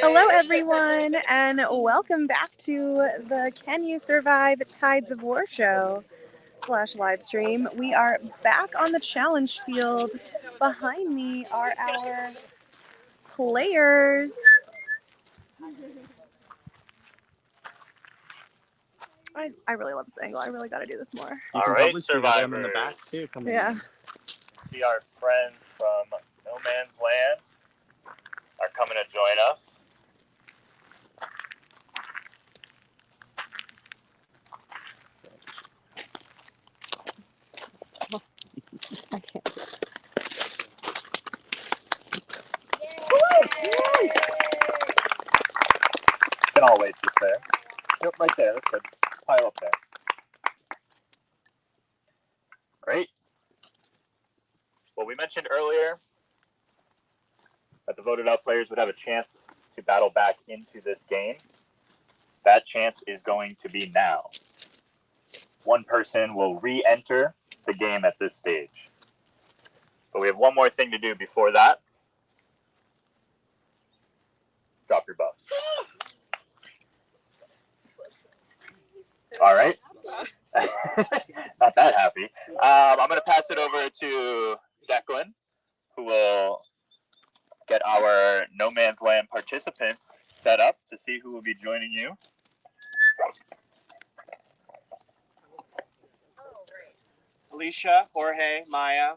Hello, everyone, and welcome back to the Can You Survive Tides of War show / live stream. We are back on the challenge field. Behind me are our players. I really love this angle. I really got to do this more. You can probably see them in the back too. Yeah. See our friends from No Man's Land are coming to join us. I can't. You can all wait just there. Yep, right there. That's good. Pile up there. Great. Well, we mentioned earlier that the voted out players would have a chance to battle back into this game. That chance is going to be now. One person will re-enter the game at this stage. But we have one more thing to do before that. Drop your buffs. All right. Not that happy. I'm going to pass it over to Declan, who will get our No Man's Land participants set up to see who will be joining you. Alicia, Jorge, Maya,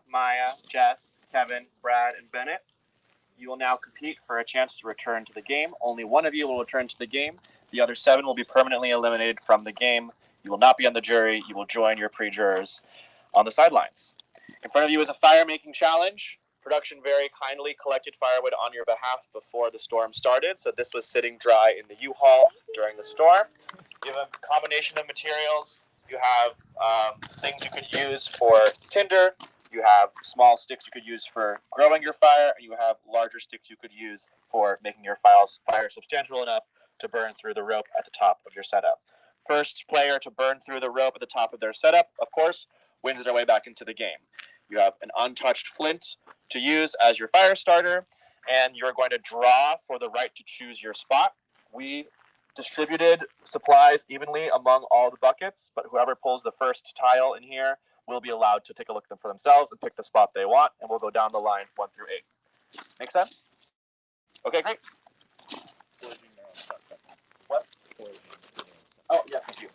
Jess, Kevin, Brad, and Bennett. You will now compete for a chance to return to the game. Only one of you will return to the game. The other 7 will be permanently eliminated from the game. You will not be on the jury. You will join your pre-jurors on the sidelines. In front of you is a fire-making challenge. Production very kindly collected firewood on your behalf before the storm started, so this was sitting dry in the U-Haul during the storm. You have a combination of materials. You have things you could use for tinder. You have small sticks you could use for growing your fire, and you have larger sticks you could use for making your fire substantial enough to burn through the rope at the top of your setup. First player to burn through the rope at the top of their setup, of course, wins their way back into the game. You have an untouched flint to use as your fire starter, and you're going to draw for the right to choose your spot. We distributed supplies evenly among all the buckets, but whoever pulls the first tile in here will be allowed to take a look at them for themselves and pick the spot they want, and we'll go down the line 1 through 8. Make sense? Okay, great. What? Oh, yes, thank you.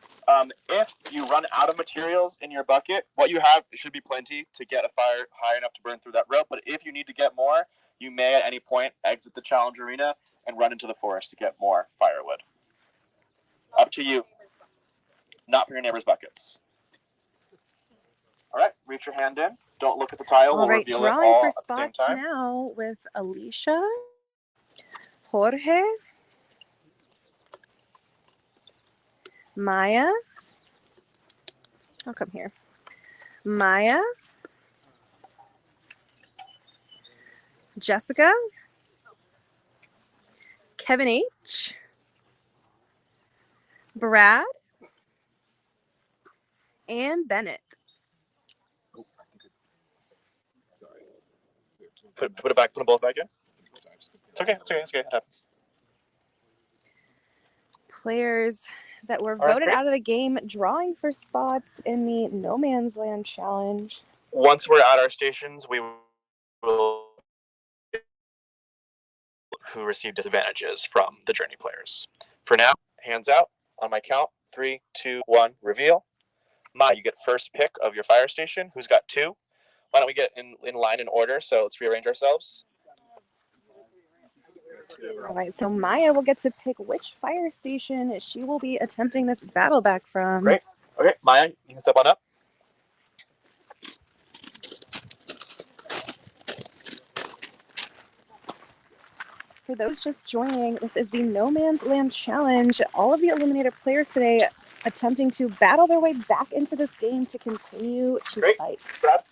If you run out of materials in your bucket, what you have should be plenty to get a fire high enough to burn through that rope, but if you need to get more, you may at any point exit the challenge arena and run into the forest to get more firewood. Up to you. Not for your neighbor's buckets. All right, reach your hand in. Don't look at the tile. All right, we'll reveal drawing it all for at the same spots time. now with Alicia, Jorge, Maya. I'll come here. Maya, Jessica, Kevin H, Brad, and Bennett. Put it back. Put them both back in. It's okay. It happens. Players that were All right, voted great. out of the game drawing for spots in the No Man's Land challenge. Once we're at our stations, we will who receive disadvantages from the journey players. For now, hands out on my count. 3, 2, 1, reveal. Maya, you get first pick of your fire station. Who's got 2? Why don't we get in line in order? So let's rearrange ourselves. All right, so Maya will get to pick which fire station she will be attempting this battle back from. Great. Okay, Maya, you can step on up. For those just joining, this is the No Man's Land challenge. All of the eliminated players today attempting to battle their way back into this game to continue to fight. Brad.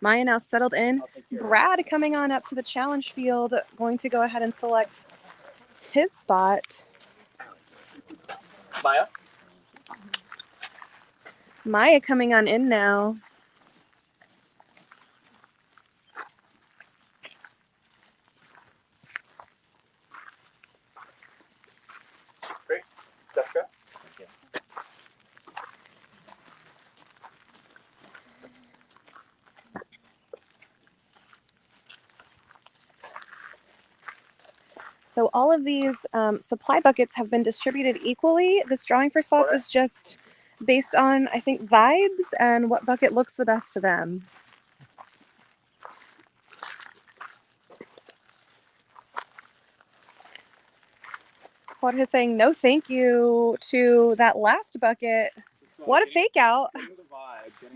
Maya now settled in. Brad coming on up to the challenge field, going to go ahead and select his spot. Maya. Maya coming on in now. So all of these supply buckets have been distributed equally. This drawing for spots is just based on, I think, vibes and what bucket looks the best to them. Jorge saying no thank you to that last bucket. What a fake out. Getting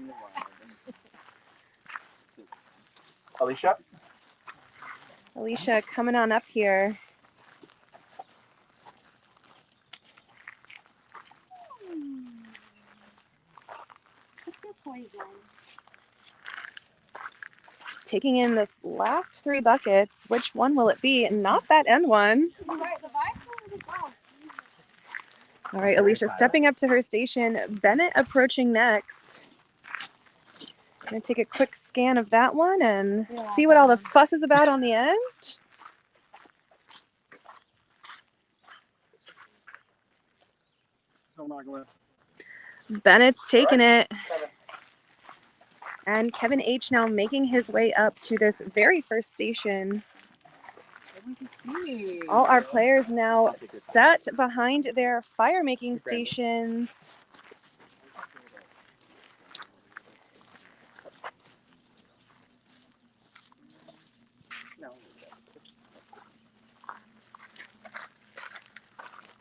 the vibe. Alicia? Alicia coming on up here. Taking in the last 3 buckets. Which one will it be? Not that end one. All right, Alicia stepping up to her station. Bennett approaching next. Gonna take a quick scan of that one and see what all the fuss is about on the end. Bennett's taking it. And Kevin H now making his way up to this very first station. All our players now set behind their fire making stations.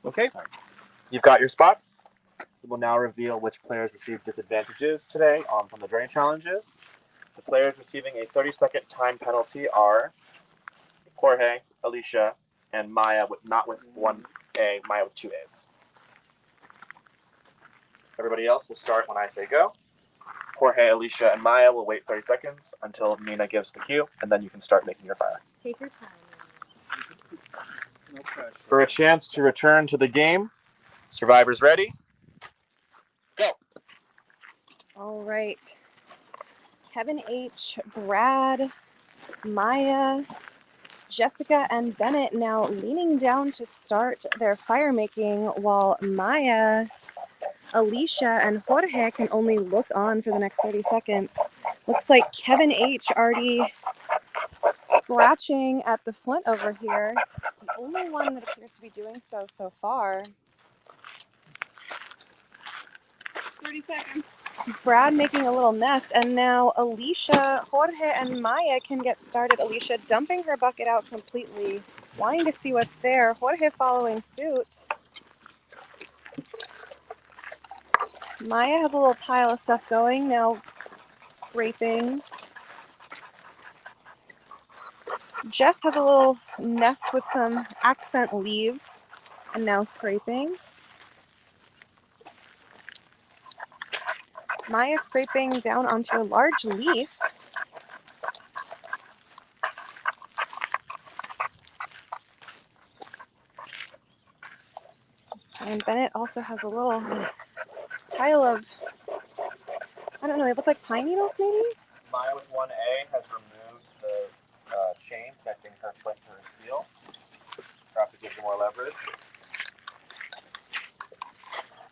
Okay, you've got your spots. We will now reveal which players received disadvantages today from the drain challenges. The players receiving a 30-second time penalty are Jorge, Alicia, and Maya, not with 1 A, Maya with 2 A's. Everybody else will start when I say go. Jorge, Alicia, and Maya will wait 30 seconds until Nina gives the cue, and then you can start making your fire. Take your time. No pressure. For a chance to return to the game, survivors ready? Go. All right. Kevin H, Brad, Maya, Jessica, and Bennett now leaning down to start their fire making, while Maya, Alicia, and Jorge can only look on for the next 30 seconds. Looks like Kevin H already scratching at the flint over here. The only one that appears to be doing so far. 30 seconds. Brad making a little nest, and now Alicia, Jorge, and Maya can get started. Alicia dumping her bucket out completely, wanting to see what's there. Jorge following suit. Maya has a little pile of stuff going, now scraping. Jess has a little nest with some accent leaves, and now scraping. Maya scraping down onto a large leaf. And Bennett also has a little pile of, I don't know, they look like pine needles maybe? Maya with 1A has removed the chain connecting her flint to her steel. Perhaps it gives her more leverage.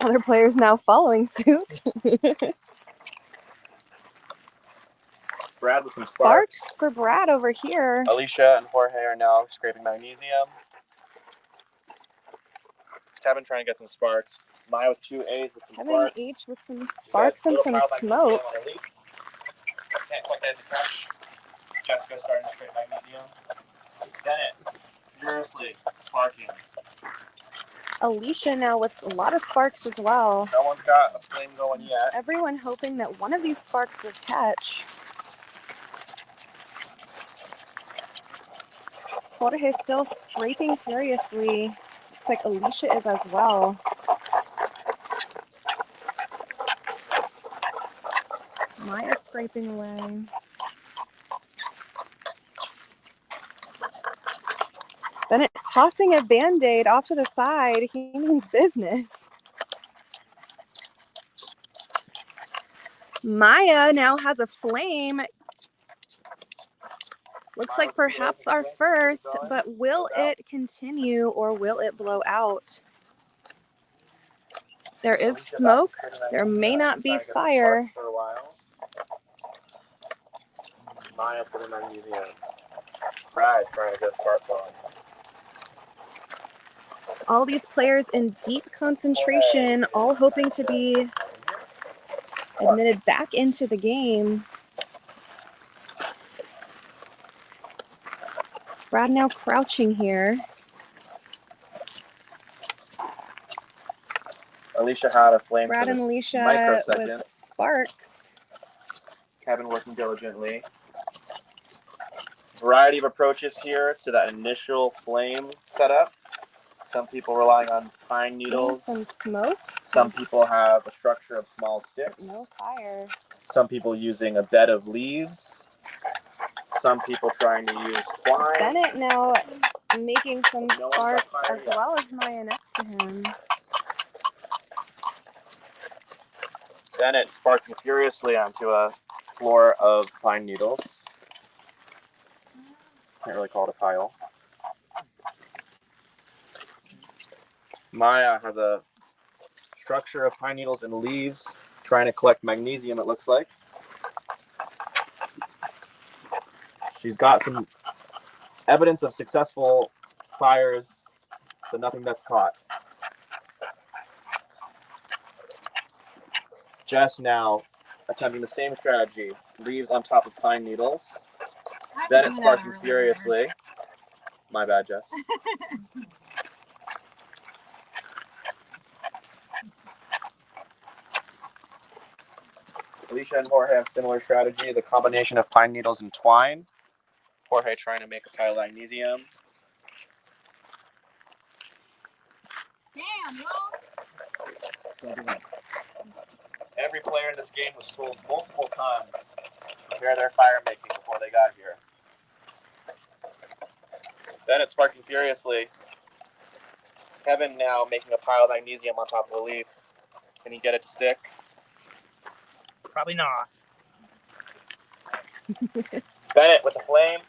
Other players now following suit. Brad with some Sparks for Brad over here. Alicia and Jorge are now scraping magnesium. Kevin trying to get some sparks. Maya with 2 A's with some Kevin sparks. H with some sparks and some smoke. Can't quite get the catch. Jessica starting to scrape magnesium. Bennett, furiously sparking. Alicia now with a lot of sparks as well. No one's got a flame going yet. Everyone hoping that one of these sparks will catch. Jorge still scraping furiously. Looks like Alicia is as well. Maya scraping away. Bennett tossing a Band-Aid off to the side. He means business. Maya now has a flame. Looks like perhaps our first, but will it continue or will it blow out? There is smoke. There may not be fire. Maya putting magnesium. Brad trying to get sparks on. All these players in deep concentration, all hoping to be admitted back into the game. Brad now crouching here. Alicia had a flame Brad for and the Alicia microsecond. with sparks. Kevin working diligently. Variety of approaches here to that initial flame setup. Some people relying on pine needles. Seeing some smoke. Some people have a structure of small sticks. No fire. Some people using a bed of leaves. Some people trying to use twine. Bennett now making some No one's got sparks fire as yet. well as Maya next to him. Bennett sparking furiously onto a floor of pine needles. Can't really call it a pile. Maya has a structure of pine needles and leaves, trying to collect magnesium, it looks like. She's got some evidence of successful fires, but nothing that's caught. Jess now attempting the same strategy. Leaves on top of pine needles. Bennett sparking furiously. My bad, Jess. Alicia and Jorge have similar strategies, a combination of pine needles and twine. Jorge trying to make a pile of magnesium. Damn, y'all. Every player in this game was told multiple times to prepare their fire making before they got here. Bennett sparking furiously. Kevin now making a pile of magnesium on top of the leaf. Can he get it to stick? Probably not. Bennett with the flame.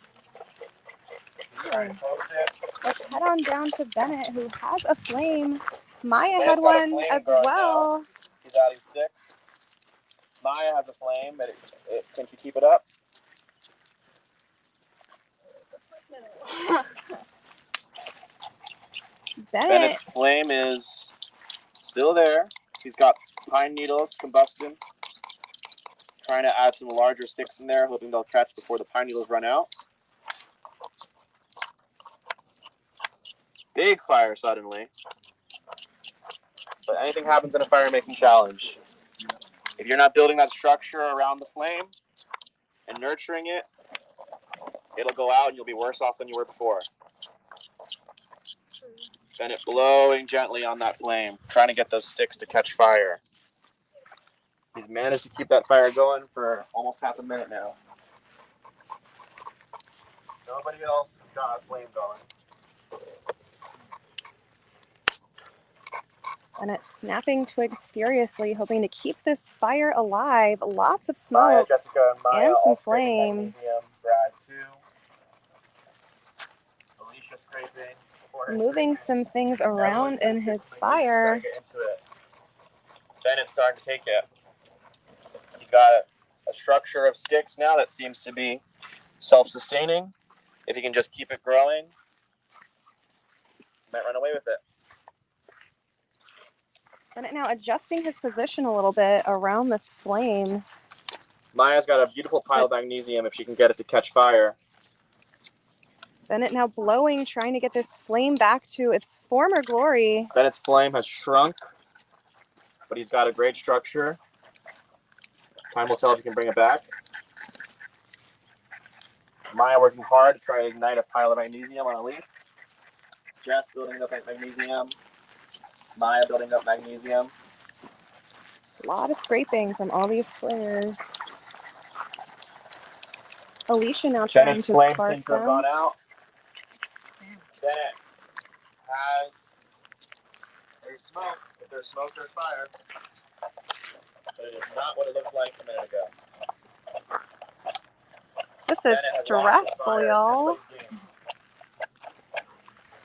Trying to post it. Let's head on down to Bennett, who has a flame. Maya Bennett's had got a one flame as going well. now. He's adding sticks. Maya has a flame. Can she keep it up? Bennett, Bennett's flame is still there. He's got pine needles combusting. Trying to add some larger sticks in there, hoping they'll catch before the pine needles run out. Big fire suddenly. But anything happens in a fire making challenge. If you're not building that structure around the flame and nurturing it, it'll go out and you'll be worse off than you were before. Bennett blowing gently on that flame, trying to get those sticks to catch fire. He's managed to keep that fire going for almost half a minute now. Nobody else got a flame going. Bennett snapping twigs furiously, hoping to keep this fire alive. Lots of Maya, smoke Jessica, and Maya and some all scraping flame. magnesium. Brad too. Alicia scraping. Jorge Moving scraping. some things Everyone's around got in to his get fire. into it. Bennett's starting to take it. He's got a structure of sticks now that seems to be self-sustaining. If he can just keep it growing, he might run away with it. Bennett now adjusting his position a little bit around this flame. Maya's got a beautiful pile of magnesium if she can get it to catch fire. Bennett now blowing, trying to get this flame back to its former glory. Bennett's flame has shrunk, but he's got a great structure. Time will tell if he can bring it back. Maya working hard to try to ignite a pile of magnesium on a leaf. Jess building up magnesium. Maya building up magnesium. A lot of scraping from all these players. Alicia now trying Bennett's to flame spark seems to have them. gone out. Bennett has. There's smoke. If there's smoke, there's fire. But it is not what it looked like a minute ago. This is Bennett has lost the stressful, fire. y'all.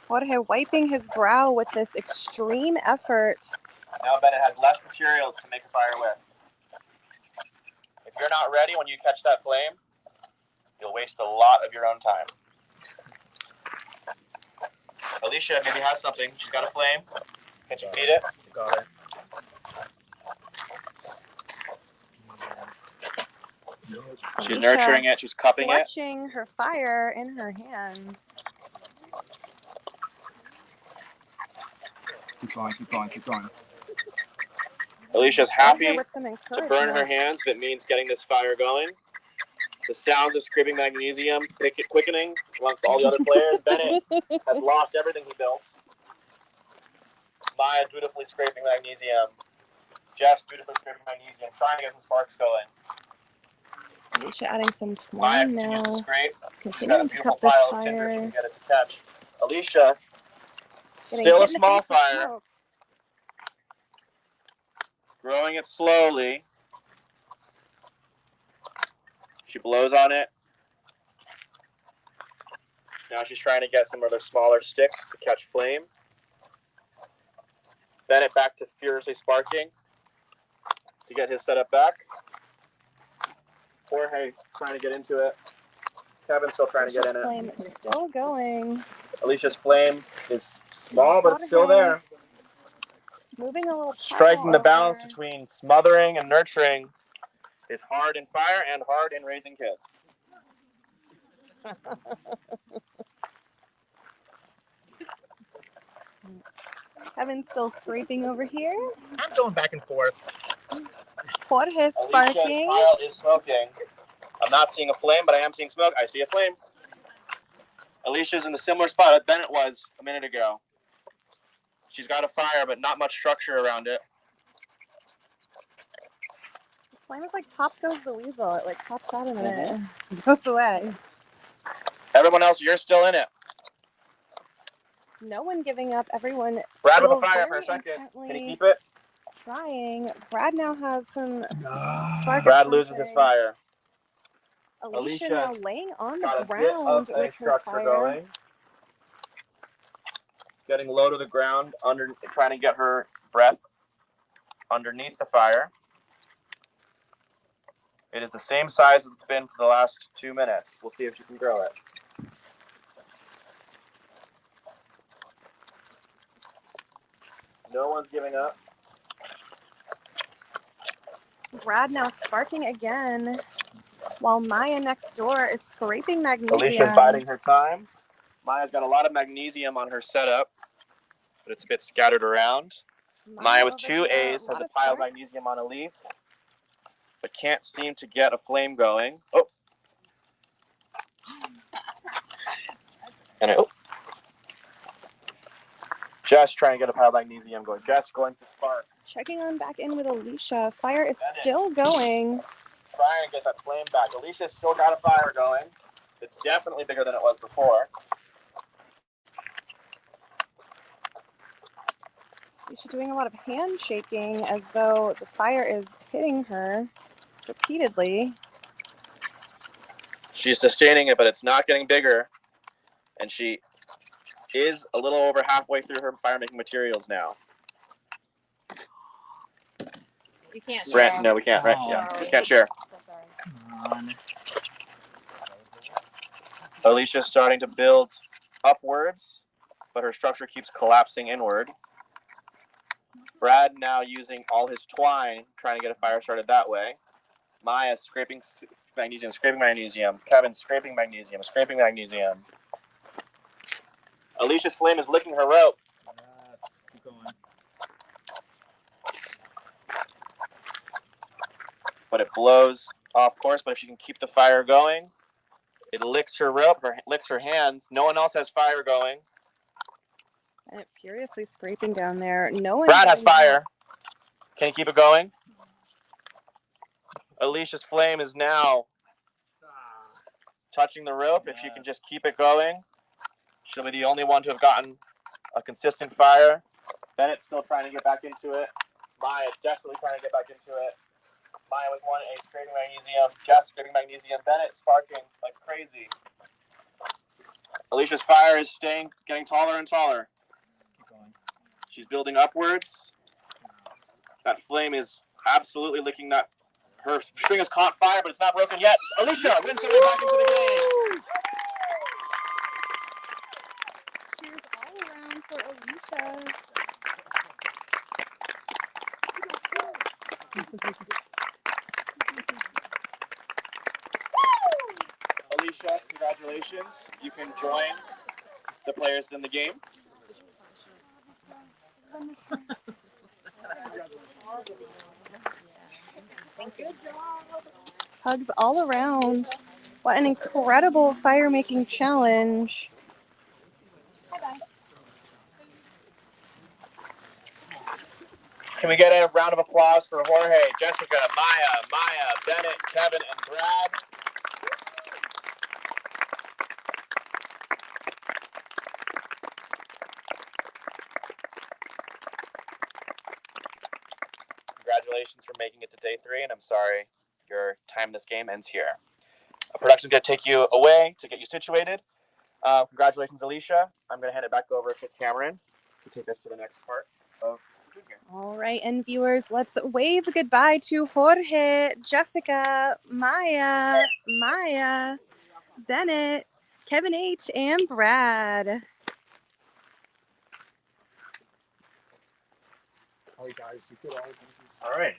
Jorge wiping his brow with this extreme effort. Now Bennett has less materials to make a fire with. If you're not ready when you catch that flame, you'll waste a lot of your own time. Alicia maybe has something. She's got a flame. Can she feed it? Got it. She's Alicia nurturing it. She's cupping it. clutching her fire in her hands. Keep going, keep going, keep going. Alicia's Over happy here with some to encouragement. burn her hands. That means getting this fire going. The sounds of scraping magnesium quickening amongst all the other players. Bennett has lost everything he built. Maya dutifully scraping magnesium. Jess dutifully scraping magnesium, trying to get some sparks going. Alicia adding some Maya twine continues to now. scrape. Continuing to cup this pile of tinder if she fire. can get it to catch. Alicia, Getting still hit a in the small face with fire, smoke. growing it slowly. She blows on it. Now she's trying to get some other smaller sticks to catch flame. Bennett back to furiously sparking to get his setup back. Jorge trying to get into it. Kevin's still trying to get in it. Flame is still going. Alicia's flame is small, but it's still there. Moving a little Striking the pile balance over. between smothering and nurturing is hard in fire and hard in raising kids. Kevin's still scraping over here. I'm going back and forth. Jorge's Alicia's sparking. pile is smoking. I'm not seeing a flame, but I am seeing smoke. I see a flame. Alicia's in the similar spot that Bennett was a minute ago. She's got a fire, but not much structure around it. This flame is like pop goes the weasel. It like pops out in a minute. Goes away. Everyone else, you're still in it. No one giving up. Everyone Brad still with a fire very for a second. intently Can he keep it? trying. Brad now has some spark. Brad loses his fire. Alicia now Alicia's laying on got the a bit ground of with a her structure fire. going. Getting low to the ground, trying to get her breath underneath the fire. It is the same size as it's been for the last 2 minutes. We'll see if she can grow it. No one's giving up. Brad now sparking again, while Maya next door is scraping magnesium. Alicia's biding her time. Maya's got a lot of magnesium on her setup, but it's a bit scattered around. Maya with over 2 here, A's has lot a of pile of sparks. magnesium on a leaf, but can't seem to get a flame going. Oh. And Jess trying to get a pile of magnesium going. Jess going to spark. Checking on back in with Alicia. Fire is still going. Trying to get that flame back. Alicia's still got a fire going. It's definitely bigger than it was before. Alicia doing a lot of hand shaking as though the fire is hitting her repeatedly. She's sustaining it, but it's not getting bigger. And she is a little over halfway through her fire-making materials now. You can't share. Brent, no, we can't. Right? Yeah, we can't share. So sorry. Come on. Alicia's starting to build upwards, but her structure keeps collapsing inward. Brad now using all his twine, trying to get a fire started that way. Maya scraping magnesium. Kevin scraping magnesium. Alicia's flame is licking her rope. Yes, keep going. But it blows off course. But if she can keep the fire going, it licks her rope, licks her hands. No one else has fire going. And it furiously scraping down there. No one. Brad has fire. Can you keep it going? Alicia's flame is now touching the rope. If she can just keep it going, she'll be the only one to have gotten a consistent fire. Bennett's still trying to get back into it. Maya definitely trying to get back into it. Maya with 1 A scraping magnesium. Jess scraping magnesium. Bennett sparking like crazy. Alicia's fire is getting taller and taller. Keep going. She's building upwards. That flame is absolutely licking that. Her string has caught fire, but it's not broken yet. Alicia wins her way back into the game. Cheers all around for Alicia. Alicia, congratulations. You can join the players in the game. Hugs all around. What an incredible fire making challenge. Can we get a round of applause for Jorge, Jessica, Maya, Bennett, Kevin, and Brad? Congratulations for making it to day 3, and I'm sorry your time in this game ends here. Production's going to take you away to get you situated. Congratulations, Alicia. I'm going to hand it back over to Cameron to take us to the next part of the game. All right, and viewers, let's wave goodbye to Jorge, Jessica, Maya, Bennett, Kevin H, and Brad. All right.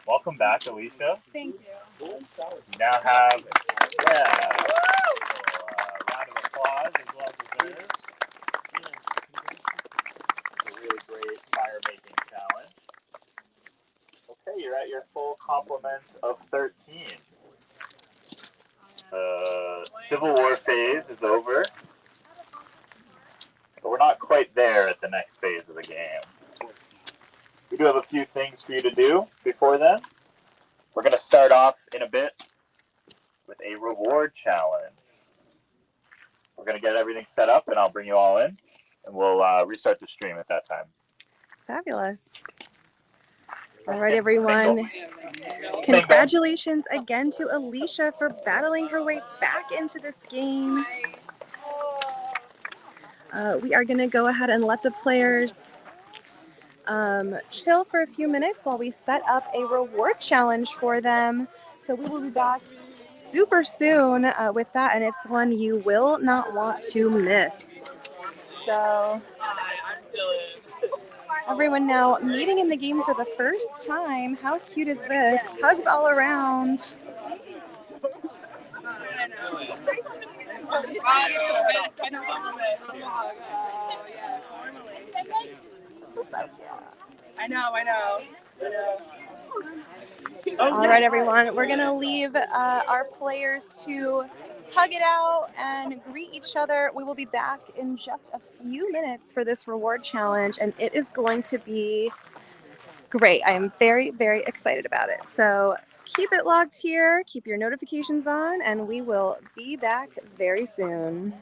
Welcome back, Alicia. Thank you. You now have, round of applause as well deserved. It's a really great fire making challenge. Okay, you're at your full complement of 13. The Civil War phase is over, but we're not quite there at the next phase of the game. We do have a few things for you to do before then. We're going to start off in a bit with a reward challenge. We're going to get everything set up, and I'll bring you all in, and we'll restart the stream at that time. Fabulous. All right, everyone. Congratulations again to Alicia for battling her way back into this game. We are going to go ahead and let the players chill for a few minutes while we set up a reward challenge for them. So we will be back super soon with that, and it's one you will not want to miss. So everyone now meeting in the game for the first time. How cute is this? Hugs all around. I know. All right, everyone. We're going to leave our players to hug it out and greet each other. We will be back in just a few minutes for this reward challenge, and it is going to be great. I am very, very excited about it. So keep it logged here, keep your notifications on, and we will be back very soon.